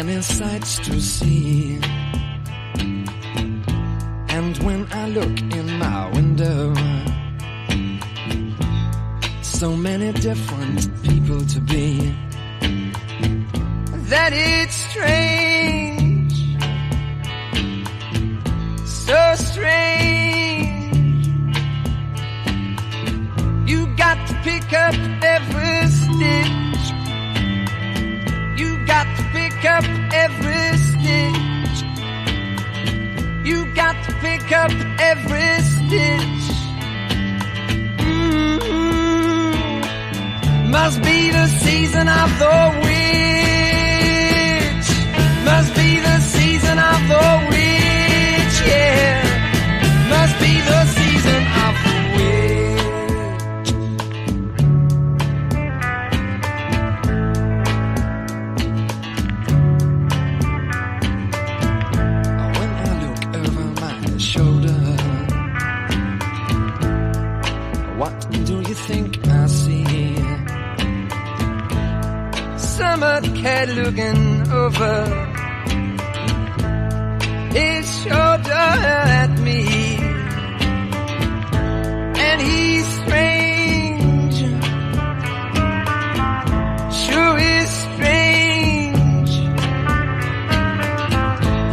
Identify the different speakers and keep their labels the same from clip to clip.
Speaker 1: many sights to see. And when I look in my window, so many different people to be, that it's strange, so strange. You got to pick up every stitch. You got to pick up every stitch. You got to pick up every stitch. Must be the season of the witch. Must be the season of the witch, yeah. Must be the season of the When I look over my shoulder, what do you think I see? Summer cat looking over his shoulder at me, and he's strange, sure is strange.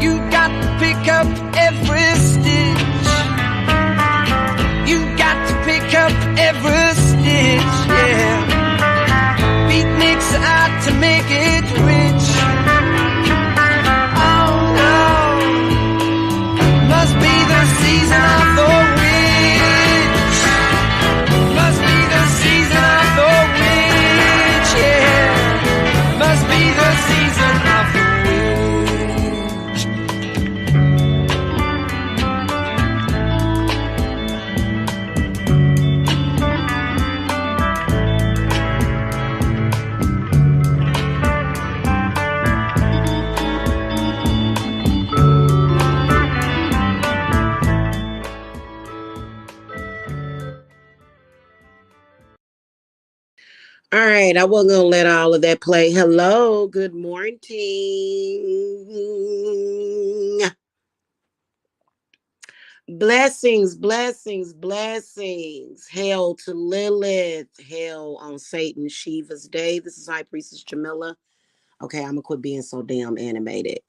Speaker 1: You got to pick up every stitch. You got to pick up every stitch, yeah. Beatniks out to make it rich. Oh no, must be the season of the witch. Must be the season of the witch, yeah. Must be the season of the
Speaker 2: All right, I wasn't gonna let all of that play. Hello, good morning. Blessings, blessings, blessings. Hail to Lilith. Hail on Satan Shiva's day. This is High Priestess Jamila. Okay, I'm gonna quit being so damn animated.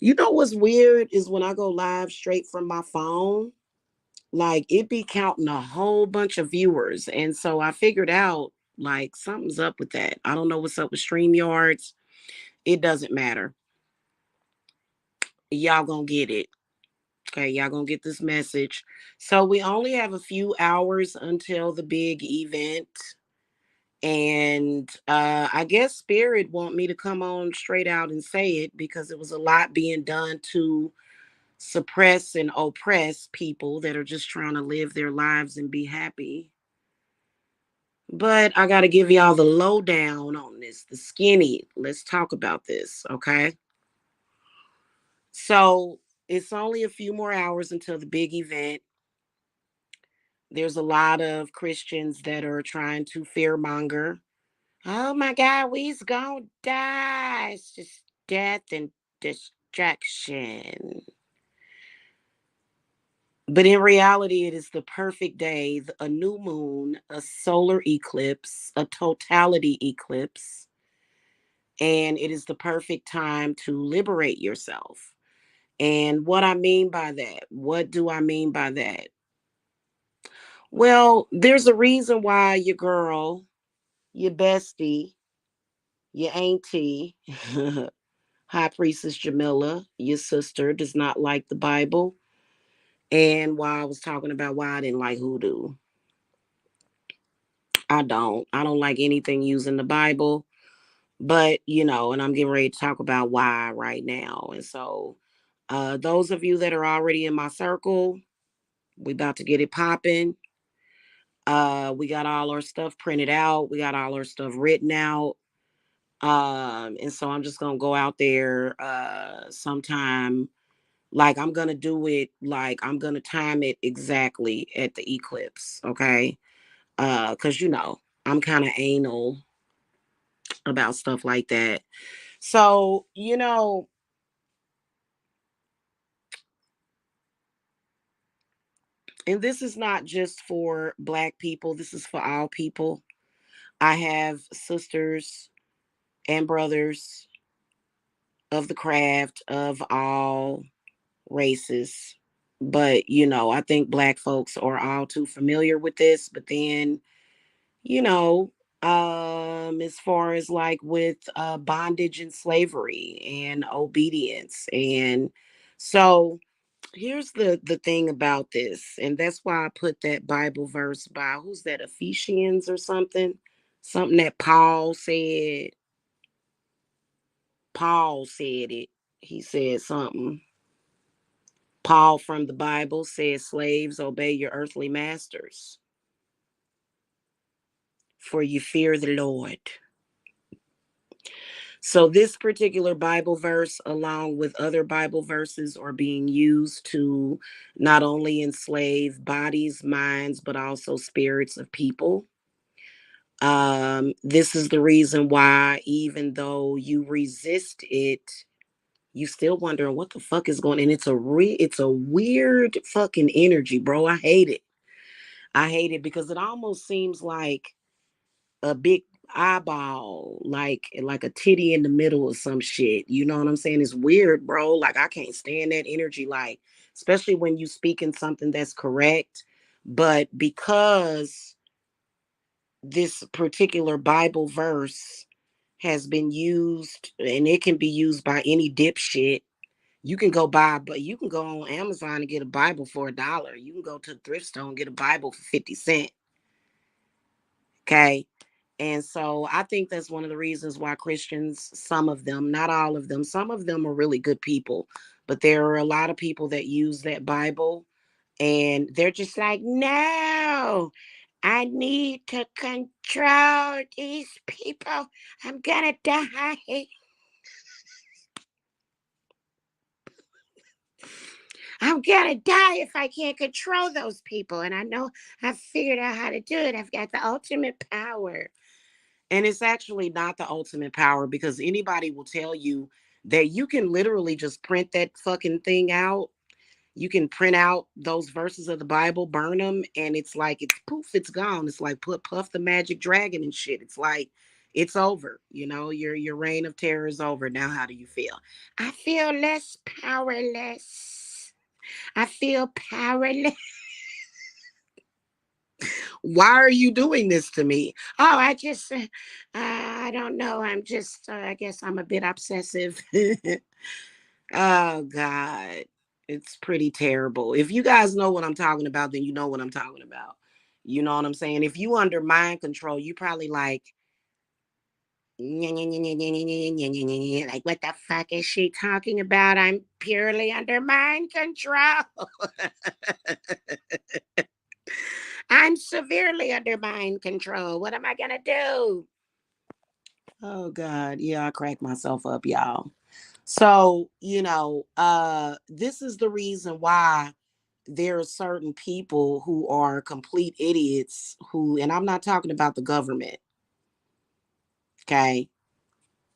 Speaker 2: You know what's weird is when I go live straight from my phone, like it be counting a whole bunch of viewers. And so I figured out like something's up with that. I don't know what's up with StreamYards. It doesn't matter. Y'all gonna get it. Okay, y'all gonna get this message. So we only have a few hours until the big event. And I guess Spirit want me to come on straight out and say it because it was a lot being done to suppress and oppress people that are just trying to live their lives and be happy. But I got to give y'all the lowdown on this, the skinny. Let's talk about this, okay? So it's only a few more hours until the big event. There's a lot of Christians that are trying to fearmonger. Oh my God, we's gonna die. It's just death and destruction. But in reality, it is the perfect day, a new moon, a solar eclipse, a totality eclipse. And it is the perfect time to liberate yourself. And what I mean by that, what do I mean by that? Well, there's a reason why your girl, your bestie, your auntie, High Priestess Jamila, your sister, does not like the Bible. And why I was talking about why I didn't like hoodoo. I don't. I don't like anything using the Bible. But, you know, and I'm getting ready to talk about why right now. And so those of you that are already in my circle, we about to get it popping. We got all our stuff printed out. We got all our stuff written out. And so I'm just gonna go out there sometime. Like I'm gonna do it, like I'm gonna time it exactly at the eclipse, okay? Because you know, I'm kind of anal about stuff like that. So, and this is not just for Black people, this is for all people. I have sisters and brothers of the craft of all races. But, I think Black folks are all too familiar with this. But then, you know, as far as like with bondage and slavery and obedience. And so here's the thing about this, and that's why I put that Bible verse by who's that, Ephesians or something that Paul said it. He said something. Paul from the Bible says, slaves, obey your earthly masters, for you fear the Lord. So, this particular Bible verse, along with other Bible verses, are being used to not only enslave bodies, minds, but also spirits of people. This is the reason why, even though you resist it, you still wondering what the fuck is going on. And it's a weird fucking energy, bro. I hate it. I hate it because it almost seems like a big eyeball, like a titty in the middle of some shit. You know what I'm saying? It's weird, bro. Like I can't stand that energy, like, especially when you speaking something that's correct. But because this particular Bible verse has been used, and it can be used by any dipshit. But you can go on Amazon and get a Bible for $1. You can go to the thrift store and get a Bible for 50 cents. Okay. And so I think that's one of the reasons why Christians, some of them, not all of them, some of them are really good people, but there are a lot of people that use that Bible and they're just like, no, I need to control these people. I'm gonna die. I'm gonna die if I can't control those people. And I know I've figured out how to do it. I've got the ultimate power. And it's actually not the ultimate power, because anybody will tell you that you can literally just print that fucking thing out. You can print out those verses of the Bible, burn them, and it's like it's poof, it's gone. It's like put Puff the Magic Dragon and shit. It's like it's over. Your reign of terror is over. Now how do you feel? I feel less powerless. I feel powerless. Why are you doing this to me? Oh, I don't know. I guess I'm a bit obsessive. Oh, God. It's pretty terrible. If you guys know what I'm talking about, then you know what I'm talking about. You know what I'm saying? If you under mind control, you probably like, like, what the fuck is she talking about? I'm purely under mind control. I'm severely under mind control. What am I gonna do? Oh God, yeah, I cracked myself up, y'all. So, this is the reason why there are certain people who are complete idiots who, and I'm not talking about the government, okay?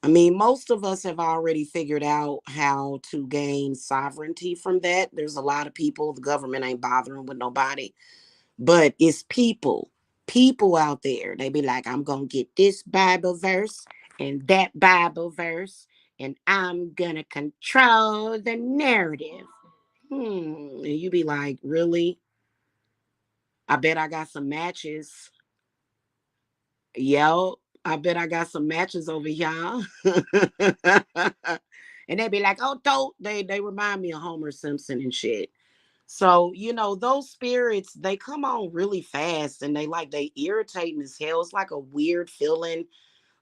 Speaker 2: I mean, most of us have already figured out how to gain sovereignty from that. There's a lot of people, the government ain't bothering with nobody. But it's people out there. They be like, I'm going to get this Bible verse and that Bible verse, and I'm going to control the narrative. And you be like, really? I bet I got some matches. Yo, I bet I got some matches over here. And they be like, oh, they remind me of Homer Simpson and shit. So, those spirits, they come on really fast and they irritating as hell. It's like a weird feeling.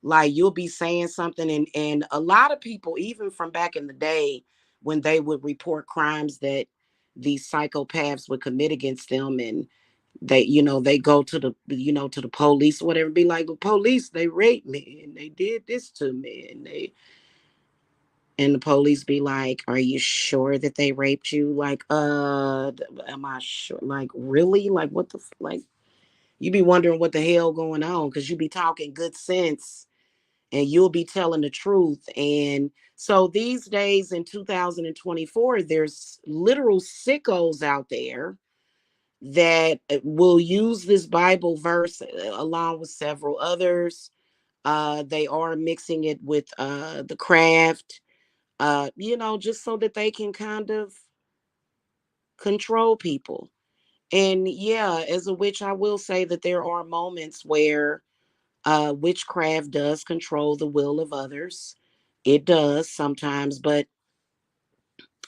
Speaker 2: Like you'll be saying something and a lot of people, even from back in the day, when they would report crimes that these psychopaths would commit against them, and they go to the police or whatever, be like, the police, they raped me and they did this to me, and the police be like, are you sure that they raped you? Like, am I sure? Like, really? Like, what like, you be wondering what the hell going on, because you be talking good sense and you'll be telling the truth. And so these days in 2024, there's literal sickos out there that will use this Bible verse along with several others. They are mixing it with the craft, just so that they can kind of control people. And yeah, as a witch, I will say that there are moments where witchcraft does control the will of others. It does sometimes, but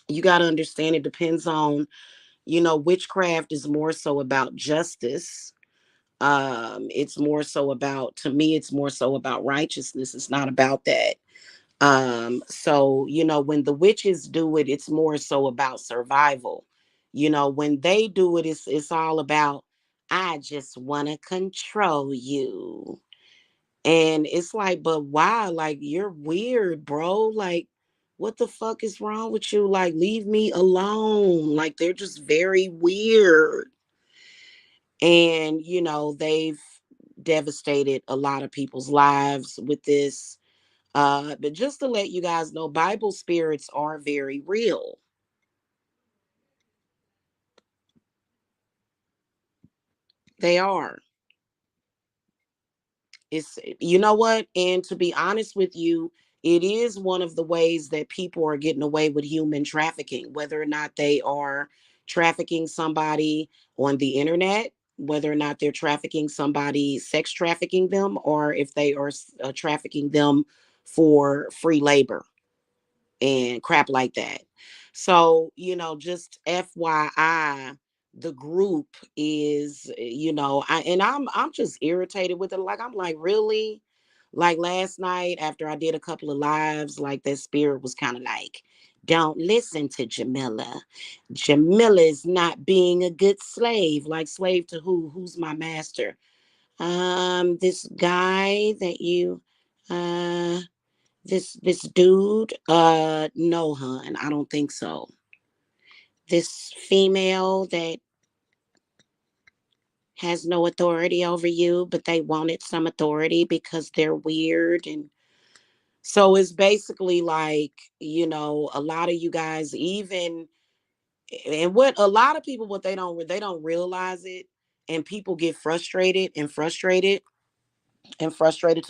Speaker 2: you got to understand it depends on, witchcraft is more so about justice. It's more so about, to me, it's more so about righteousness. It's not about that. So, when the witches do it, it's more so about survival. When they do it, it's all about, I just want to control you. And it's like, but why? Like, you're weird, bro. Like, what the fuck is wrong with you? Like, leave me alone. Like, they're just very weird. And, they've devastated a lot of people's lives with this. But just to let you guys know, Bible spirits are very real. They are. It's, you know what? And to be honest with you, it is one of the ways that people are getting away with human trafficking, whether or not they are trafficking somebody on the internet, whether or not they're trafficking somebody, sex trafficking them, or if they are trafficking them for free labor and crap like that. So, just FYI, the group is, I'm just irritated with it. Like, I'm like, really? Like last night after I did a couple of lives, like that spirit was kind of like, don't listen to Jamila. Jamila is not being a good slave. Like, slave to who? Who's my master? This guy that you this dude, no, hun, I don't think so. This female that has no authority over you, but they wanted some authority because they're weird. And so it's basically like, a lot of you guys, even, and what a lot of people, what they don't realize it, and people get frustrated to the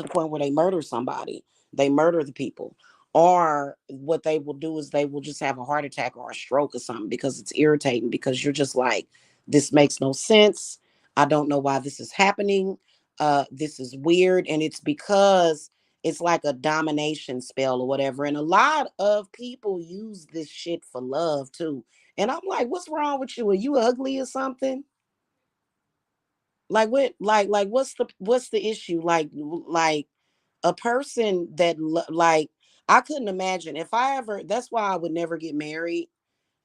Speaker 2: point where they murder somebody. They murder the people. Or what they will do is they will just have a heart attack or a stroke or something because it's irritating, because you're just like, this makes no sense. I don't know why this is happening. This is weird. And it's because it's like a domination spell or whatever. And a lot of people use this shit for love too. And I'm like, what's wrong with you? Are you ugly or something? Like what? Like what's the issue? Like a person that like, I couldn't imagine if I ever. That's why I would never get married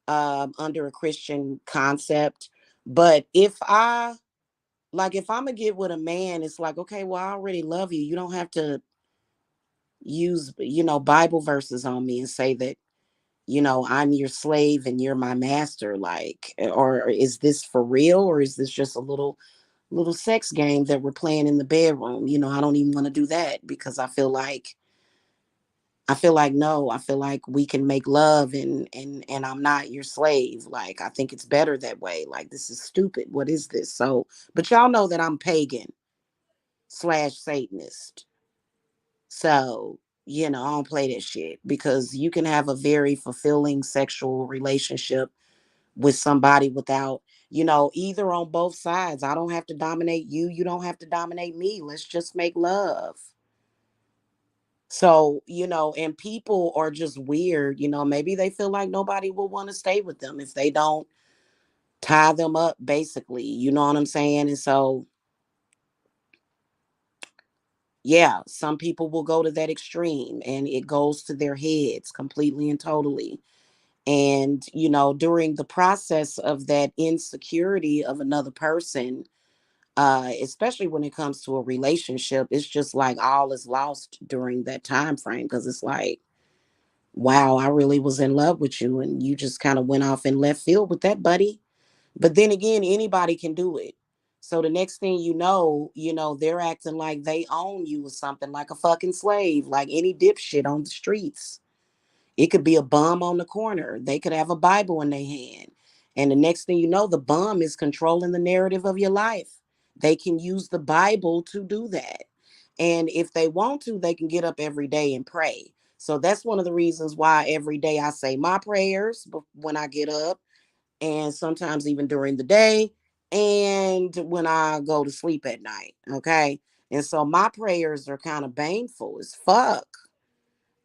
Speaker 2: under a Christian concept. But if I'm gonna get with a man, it's like, okay, well, I already love you. You don't have to use Bible verses on me and say that I'm your slave and you're my master. Like, or is this for real, or is this just a little sex game that we're playing in the bedroom? I don't even want to do that, because I feel like no, I feel like we can make love, and I'm not your slave. Like, I think it's better that way. Like, this is stupid. What is this? So, but y'all know that I'm pagan slash Satanist. So, I don't play that shit, because you can have a very fulfilling sexual relationship with somebody without, either on both sides. I don't have to dominate you. You don't have to dominate me. Let's just make love. So, and people are just weird. Maybe they feel like nobody will want to stay with them if they don't tie them up, basically. You know what I'm saying? And so, yeah, some people will go to that extreme, and it goes to their heads completely and totally. And, during the process of that insecurity of another person, especially when it comes to a relationship, it's just like all is lost during that time frame, because it's like, wow, I really was in love with you, and you just kind of went off in left field with that, buddy. But then again, anybody can do it. So the next thing you know, they're acting like they own you or something, like a fucking slave, like any dipshit on the streets. It could be a bum on the corner. They could have a Bible in their hand. And the next thing you know, the bum is controlling the narrative of your life. They can use the Bible to do that. And if they want to, they can get up every day and pray. So that's one of the reasons why every day I say my prayers when I get up, and sometimes even during the day, and when I go to sleep at night. Okay. And so my prayers are kind of baneful as fuck.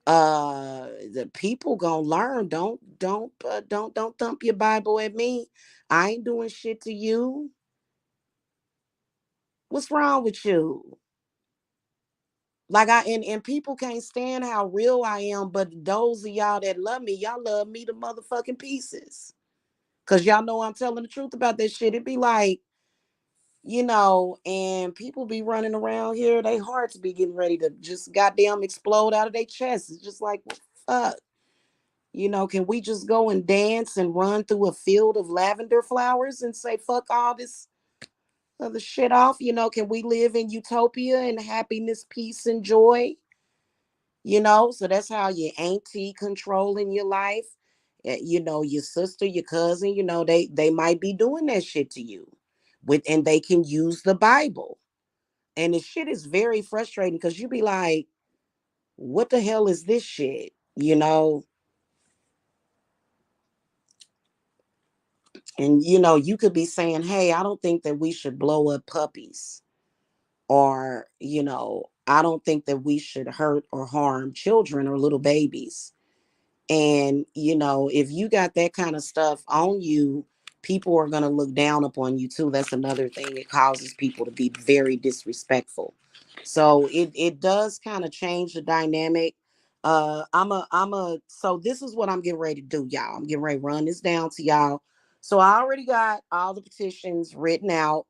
Speaker 2: The people gonna learn. Don't thump your Bible at me. I ain't doing shit to you. What's wrong with you? Like and people can't stand how real I am, but those of y'all that love me, y'all love me to motherfucking pieces. Cause y'all know I'm telling the truth about that shit. It be like, and people be running around here, they hearts be getting ready to just goddamn explode out of their chests. It's just like, what the fuck? Can we just go and dance and run through a field of lavender flowers and say, fuck all this other shit off? Can we live in utopia and happiness, peace, and joy? So that's how your auntie controlling your life. Your sister, your cousin, they might be doing that shit to you and they can use the Bible. And the shit is very frustrating because you be like, what the hell is this shit? And you could be saying, hey, I don't think that we should blow up puppies, or I don't think that we should hurt or harm children or little babies. And if you got that kind of stuff on you, people are going to look down upon you too. That's another thing. It causes people to be very disrespectful. So it does kind of change the dynamic. So this is what I'm getting ready to do, y'all. I'm getting ready to run this down to y'all. So I already got all the petitions written out.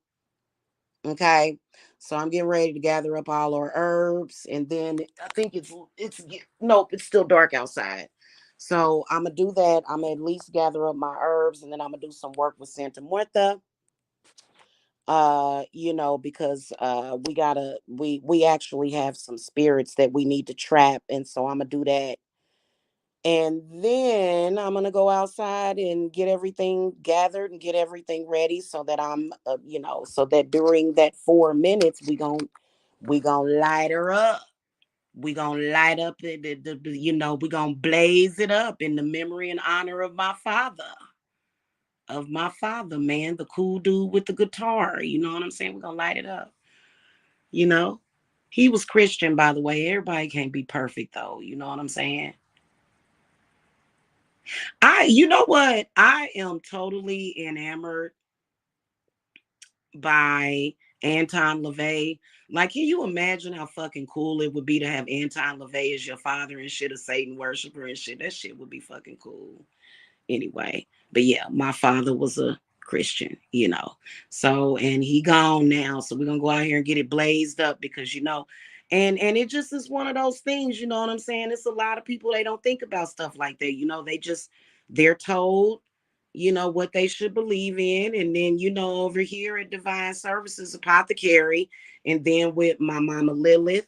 Speaker 2: Okay. So I'm getting ready to gather up all our herbs, and then I think nope, it's still dark outside. So I'm gonna do that. I'm gonna at least gather up my herbs, and then I'm gonna do some work with Santa Muerta. Because we actually have some spirits that we need to trap, and so I'm gonna do that. And then I'm gonna go outside and get everything gathered and get everything ready so that so that during that 4 minutes we gonna light her up. We gonna light up we gonna blaze it up in the memory and honor of my father, man, the cool dude with the guitar. You know what I'm saying? We're gonna light it up. You know, he was Christian, by the way. Everybody can't be perfect though. You know what I'm saying? You know what? I am totally enamored by Anton LaVey. Like, can you imagine how fucking cool it would be to have Anton LaVey as your father and shit, a Satan worshiper and shit? That shit would be fucking cool. Anyway, but yeah, my father was a Christian, so, and he gone now, so we're gonna go out here and get it blazed up because and it just is one of those things. You know what I'm saying? It's a lot of people, they don't think about stuff like that. They're told what they should believe in, and then over here at Divine Services Apothecary, and then with my mama Lilith,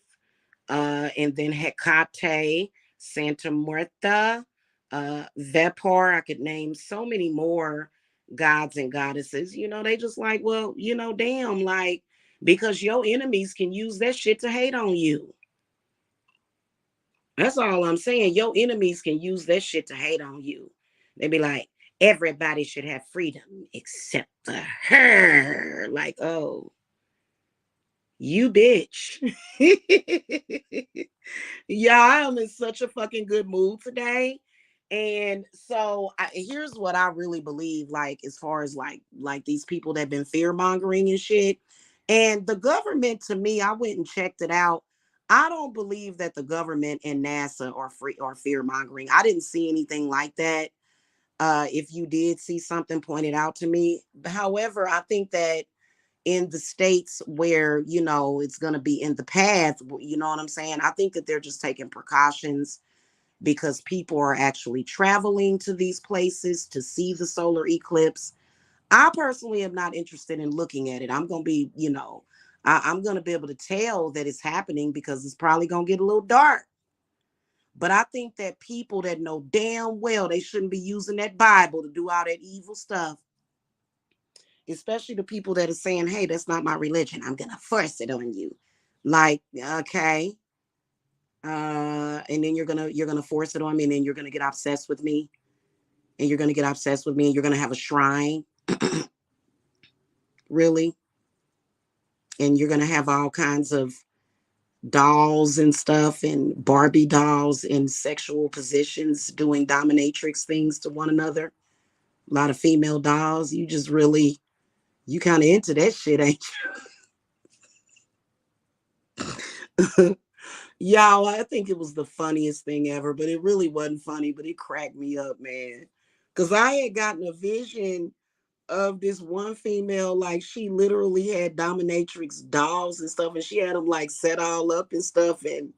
Speaker 2: and then Hecate, Santa Muerta, Vepar. I could name so many more gods and goddesses. They just like, well, damn, like, because your enemies can use that shit to hate on you. That's all I'm saying. Your enemies can use that shit to hate on you. They be like, everybody should have freedom except for her. Like, oh, you bitch. Yeah, I am in such a fucking good mood today. And so here's what I really believe, like, as far as like these people that have been fear mongering and shit. And the government, to me, I went and checked it out. I don't believe that the government and NASA are free or fear mongering. I didn't see anything like that. If you did see something, pointed out to me. However, I think that in the states where it's going to be in the path, you know what I'm saying, I think that they're just taking precautions because people are actually traveling to these places to see the solar eclipse. I personally am not interested in looking at it. I'm going to be, I'm going to be able to tell that it's happening because it's probably going to get a little dark. But I think that people that know damn well they shouldn't be using that Bible to do all that evil stuff, especially the people that are saying, hey, that's not my religion, I'm going to force it on you. Like, okay. And then you're gonna force it on me, and then you're gonna get obsessed with me, and you're gonna get obsessed with me, and you're gonna have a shrine, really, and you're gonna have all kinds of dolls and stuff, and Barbie dolls in sexual positions doing dominatrix things to one another. A lot of female dolls. You just really, you kind of into that shit, ain't you? Y'all, I think it was the funniest thing ever, but it really wasn't funny, but it cracked me up, man. Because I had gotten a vision of this one female, like she literally had dominatrix dolls and stuff, and she had them like set all up and stuff. And,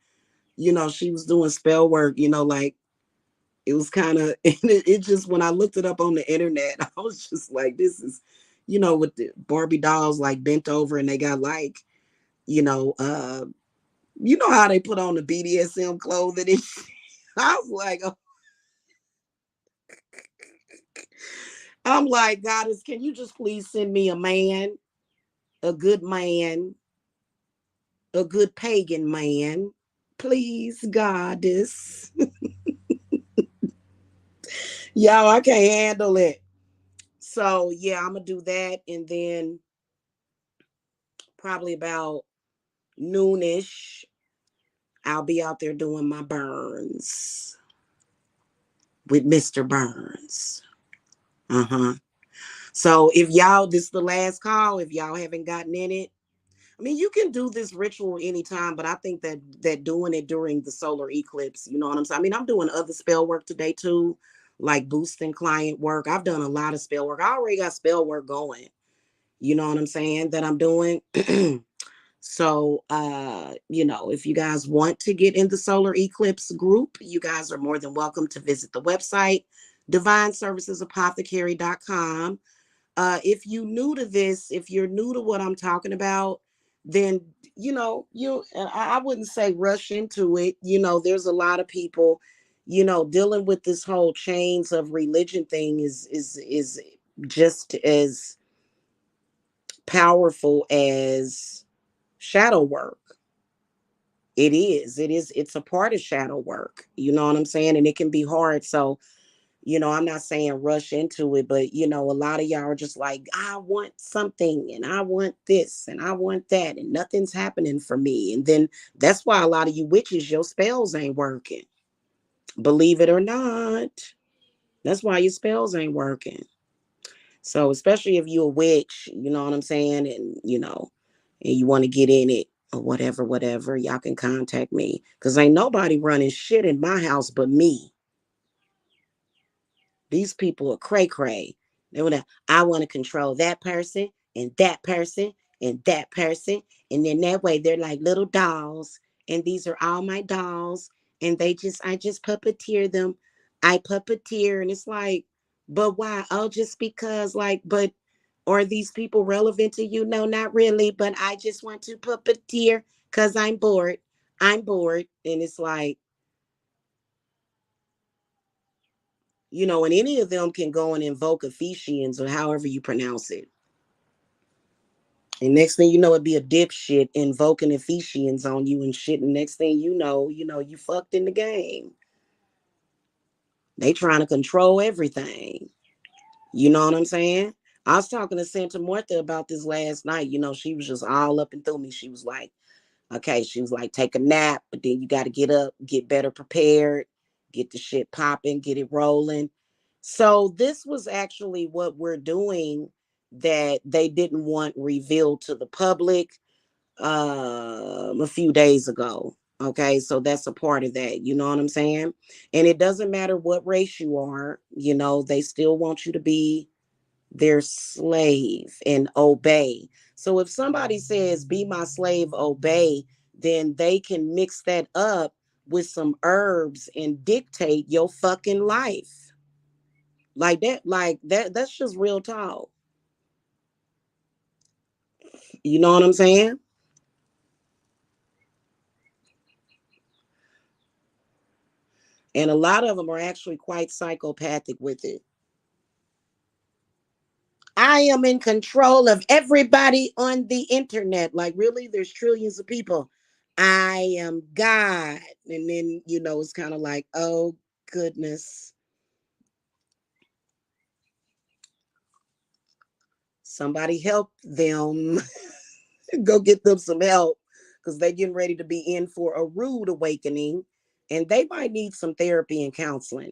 Speaker 2: she was doing spell work, like it was kind of, it just, when I looked it up on the internet, I was just like, this is, with the Barbie dolls like bent over and they got like, you know, uh, how they put on the BDSM clothing. And I was like, oh. I'm like, Goddess, can you just please send me a man, a good man, a good pagan man? Please, Goddess. Y'all, I can't handle it. So, yeah, I'm going to do that. And then probably about noonish, I'll be out there doing my burns with Mr. Burns. Uh-huh. So if y'all, this is the last call, if y'all haven't gotten in it, I mean, you can do this ritual anytime, but I think that doing it during the solar eclipse, you know what I'm saying? I mean, I'm doing other spell work today too, like boosting client work. I've done a lot of spell work. I already got spell work going. You know what I'm saying? That I'm doing. So, if you guys want to get in the solar eclipse group, you guys are more than welcome to visit the website, divineservicesapothecary.com. If you new to this, if you're new to what I'm talking about, then, I wouldn't say rush into it. There's a lot of people, dealing with this whole chains of religion thing is just as powerful as shadow work. It's a part of shadow work. You know what I'm saying? And it can be hard. So, I'm not saying rush into it, but a lot of y'all are just like, I want something and I want this and I want that, and nothing's happening for me. And then that's why a lot of you witches, your spells ain't working. Believe it or not. That's why your spells ain't working. So especially if you're a witch, you know what I'm saying, and and you want to get in it or whatever, y'all can contact me. Cause ain't nobody running shit in my house but me. These people are cray cray. I want to control that person and that person and that person. And then that way they're like little dolls. And these are all my dolls. And I just puppeteer them. I puppeteer. And it's like, but why? Oh, just because, like, but are these people relevant to you? No, not really. But I just want to puppeteer because I'm bored. I'm bored. And it's like, and any of them can go and invoke Ephesians or however you pronounce it. And next thing you know, it'd be a dipshit invoking Ephesians on you and shit. And next thing you fucked in the game. They trying to control everything. You know what I'm saying? I was talking to Santa Martha about this last night. She was just all up and through me. She was like, okay, she was like, take a nap, but then you got to get up, get better prepared, get the shit popping, get it rolling. So this was actually what we're doing that they didn't want revealed to the public a few days ago. Okay, so that's a part of that. You know what I'm saying? And it doesn't matter what race you are, they still want you to be their slave and obey. So if somebody says, be my slave, obey, then they can mix that up with some herbs and dictate your fucking life. Like that, that's just real talk. You know what I'm saying? And a lot of them are actually quite psychopathic with it. I am in control of everybody on the internet. Like, really? There's trillions of people. I am God. And then, it's kind of like, oh, goodness. Somebody help them. Go get them some help because they're getting ready to be in for a rude awakening and they might need some therapy and counseling.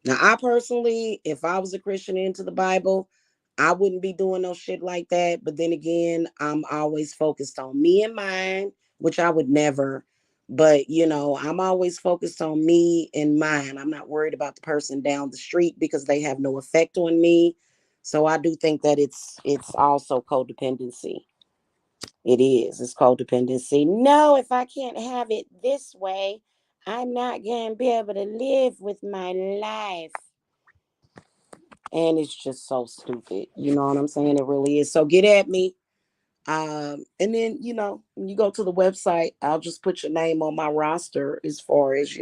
Speaker 2: Now, I personally, if I was a Christian into the Bible, I wouldn't be doing no shit like that. But then again, I'm always focused on me and mine, which I would never. But I'm always focused on me and mine. I'm not worried about the person down the street because they have no effect on me. So I do think that it's also codependency. It is. It's codependency. No, if I can't have it this way, I'm not going to be able to live with my life. And it's just so stupid. You know what I'm saying? It really is. So get at me. And then, when you go to the website, I'll just put your name on my roster as far as,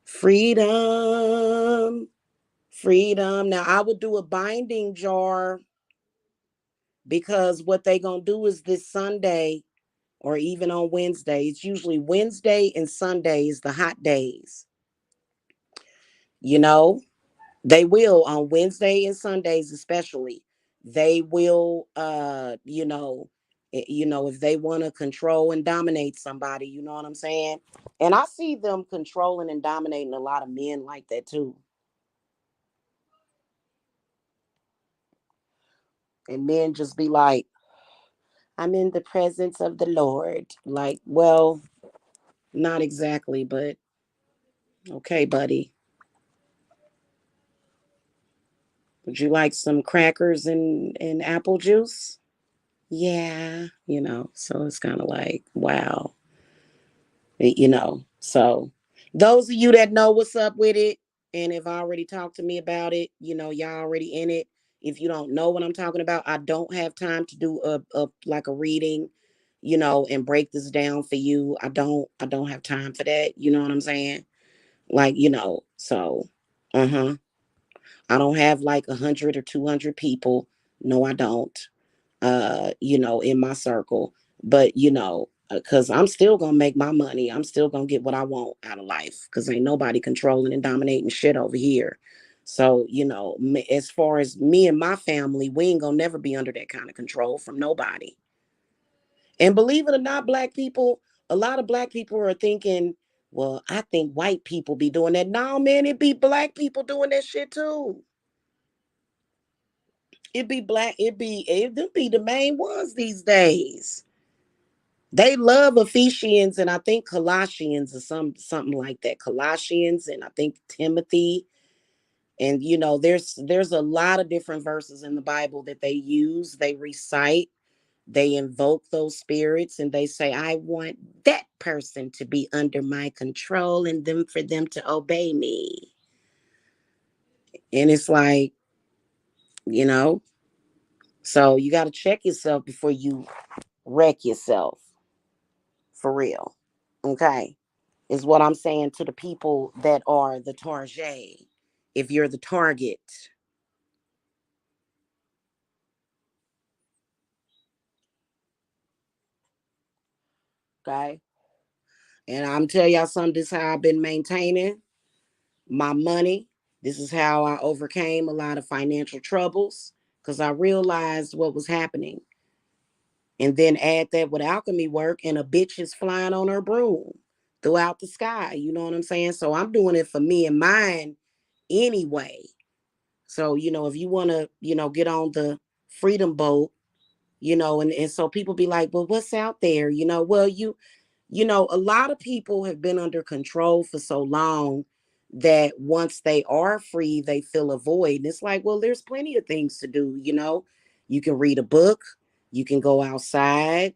Speaker 2: freedom, freedom. Now, I would do a binding jar because what they going to do is this Sunday or even on Wednesday. It's usually Wednesday and Sundays, the hot days. You know, they will on Wednesday and Sundays, especially. They will, if they want to control and dominate somebody, you know what I'm saying? And I see them controlling and dominating a lot of men like that too. And men just be like, I'm in the presence of the Lord. Like, well, not exactly, but okay, buddy. Would you like some crackers and apple juice? Yeah, so it's kind of like, wow, So those of you that know what's up with it and have already talked to me about it, y'all already in it. If you don't know what I'm talking about, I don't have time to do a like a reading, and break this down for you. I don't have time for that. You know what I'm saying? Like, so, uh-huh. I don't have like 100 or 200 people. No, I don't. In my circle. But because I'm still gonna make my money. I'm still gonna get what I want out of life. Because ain't nobody controlling and dominating shit over here. So as far as me and my family, we ain't gonna never be under that kind of control from nobody. And believe it or not, black people, a lot of black people are thinking, well, I think white people be doing that. No, man, it be black people doing that shit too. It be the main ones these days. They love Ephesians and I think Colossians or something like that. Colossians and I think Timothy. And there's a lot of different verses in the Bible that they use, they recite, they invoke those spirits and they say, I want that person to be under my control and them for them to obey me. And it's like, you know, so you got to check yourself before you wreck yourself. For real. Okay. Is what I'm saying to the people that are the target. If you're the target, okay. And I'm telling y'all something. This is how I've been maintaining my money. This is how I overcame a lot of financial troubles because I realized what was happening. And then add that with alchemy work, and a bitch is flying on her broom throughout the sky. You know what I'm saying? So I'm doing it for me and mine anyway. So, if you want to, get on the freedom boat, and so people be like, well, what's out there? Well, a lot of people have been under control for so long that once they are free, they fill a void. And it's like, well, there's plenty of things to do. You can read a book, you can go outside,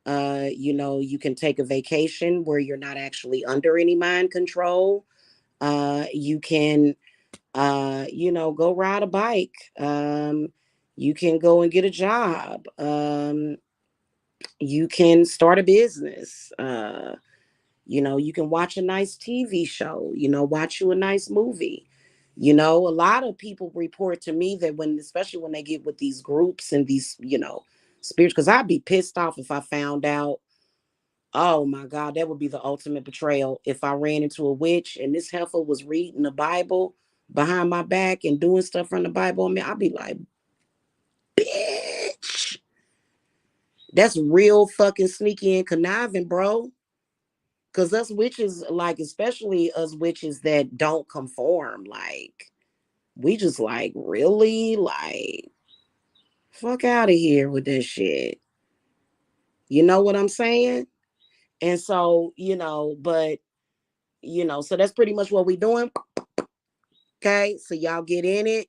Speaker 2: you can take a vacation where you're not actually under any mind control. You can go ride a bike. You can go and get a job. You can start a business. You can watch a nice TV show, watch you a nice movie. A lot of people report to me that especially when they get with these groups and these, spirits, because I'd be pissed off if I found out, oh my God, that would be the ultimate betrayal. If I ran into a witch and this heifer was reading the Bible behind my back and doing stuff from the Bible, I mean, I'd be like, bitch, that's real fucking sneaky and conniving, bro. Cause us witches, like, especially us witches that don't conform, like, we just like, really? Like, fuck out of here with this shit. You know what I'm saying? And so, but, so that's pretty much what we doing. Okay. So y'all get in it.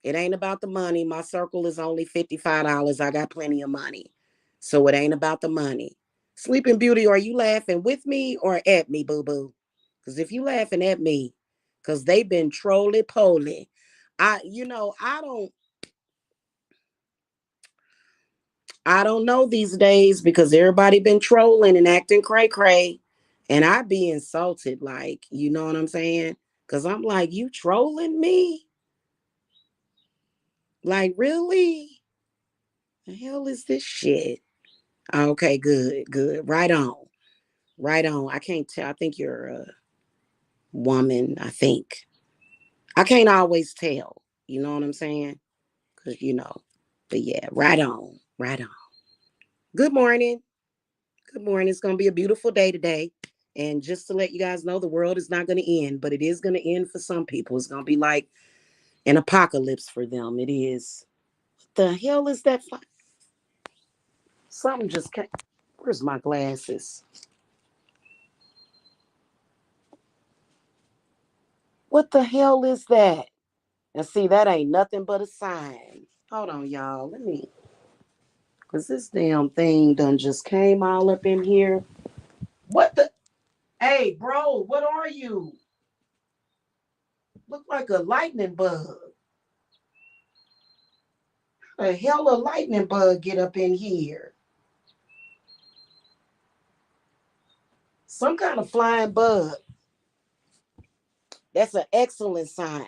Speaker 2: It ain't about the money. My circle is only $55. I got plenty of money. So it ain't about the money. Sleeping Beauty, are you laughing with me or at me, boo boo? Because if you laughing at me, because they've been trolly poly. I don't know these days because everybody been trolling and acting cray cray. And I be insulted, like, you know what I'm saying? Because I'm like, you trolling me? Like, really? The hell is this shit? Okay, good, good. Right on. Right on. I can't tell. I think you're a woman, I think. I can't always tell. You know what I'm saying? Because, but yeah, right on. Right on. Good morning. Good morning. It's going to be a beautiful day today. And just to let you guys know, the world is not going to end, but it is going to end for some people. It's going to be like an apocalypse for them. It is. What the hell is that? Something just came. Where's my glasses? What the hell is that? And see, that ain't nothing but a sign. Hold on, y'all. Let me, because this damn thing done just came all up in here. What the? Hey, bro, what are you? Look like a lightning bug. A hell of a lightning bug get up in here. Some kind of flying bug. That's an excellent sign.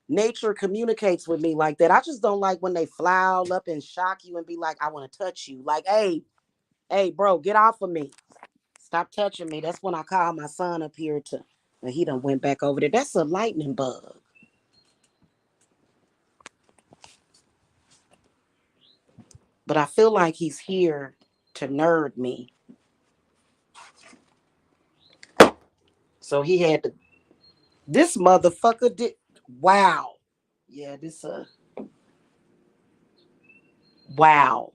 Speaker 2: Nature communicates with me like that. I just don't like when they fly all up and shock you and be like, I want to touch you. Like, hey, bro, get off of me. Stop touching me. That's when I call my son up here to, and he done went back over there. That's a lightning bug. But I feel like he's here to nerd me. So he had to, this motherfucker did, wow. Yeah, wow.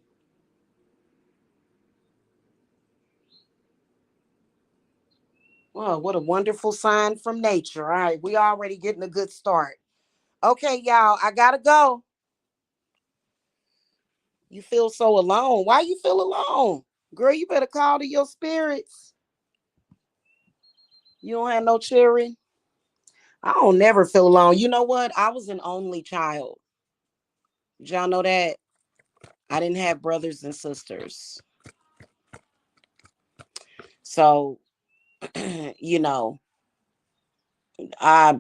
Speaker 2: Well, what a wonderful sign from nature. All right, we already getting a good start. Okay, y'all, I gotta go. You feel so alone. Why you feel alone? Girl, you better call to your spirits. You don't have no children. I don't never feel alone. You know what? I was an only child. Did y'all know that? I didn't have brothers and sisters. So, you know, I,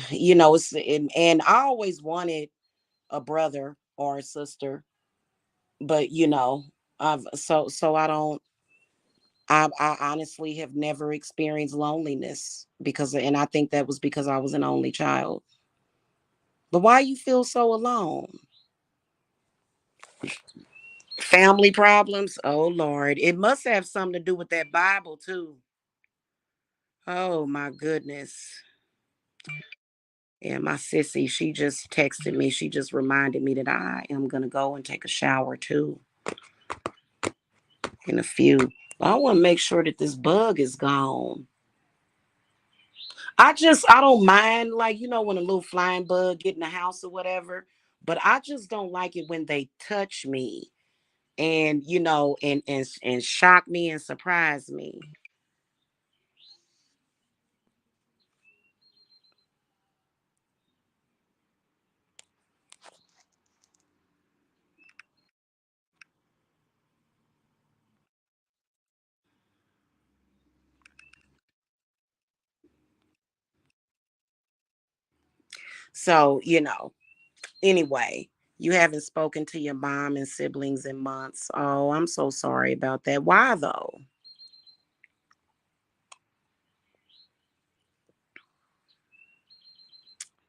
Speaker 2: and I always wanted a brother or a sister, but I don't, I honestly have never experienced loneliness and I think that was because I was an only child. But why you feel so alone? Family problems? Oh Lord. It must have something to do with that Bible too. Oh my goodness. Yeah, my sissy, she just texted me. She just reminded me that I am gonna go and take a shower too in a few. I want to make sure that this bug is gone. I don't mind, like, when a little flying bug get in the house or whatever, but I just don't like it when they touch me and and shock me and surprise me. So, anyway, you haven't spoken to your mom and siblings in months. Oh, I'm so sorry about that. Why though?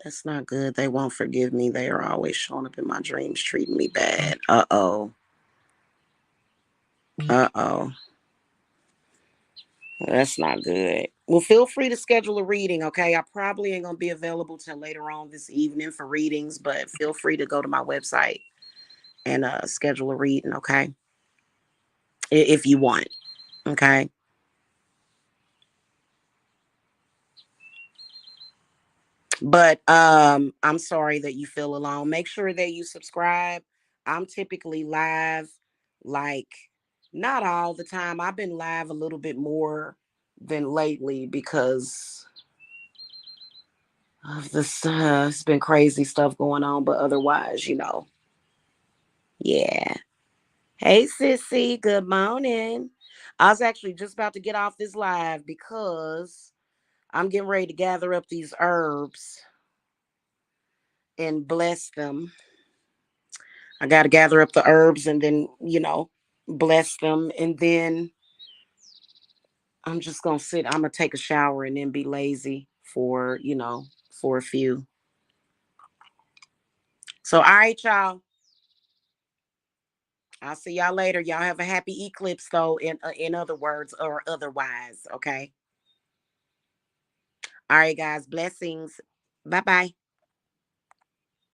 Speaker 2: That's not good. They won't forgive me. They are always showing up in my dreams, treating me bad. Uh-oh. Uh-oh. That's not good. Well, feel free to schedule a reading, okay? I probably ain't gonna be available till later on this evening for readings, but feel free to go to my website and schedule a reading, okay? If you want, okay? But I'm sorry that you feel alone. Make sure that you subscribe. I'm typically live, like, not all the time. I've been live a little bit more than lately because of this. It's been crazy stuff going on, but otherwise, yeah. Hey, sissy. Good morning. I was actually just about to get off this live because I'm getting ready to gather up these herbs and bless them. I got to gather up the herbs and then, bless them. And then I'm just going to sit. I'm going to take a shower and then be lazy for a few. So, all right, y'all. I'll see y'all later. Y'all have a happy eclipse, though, in other words or otherwise. Okay. All right, guys. Blessings. Bye bye.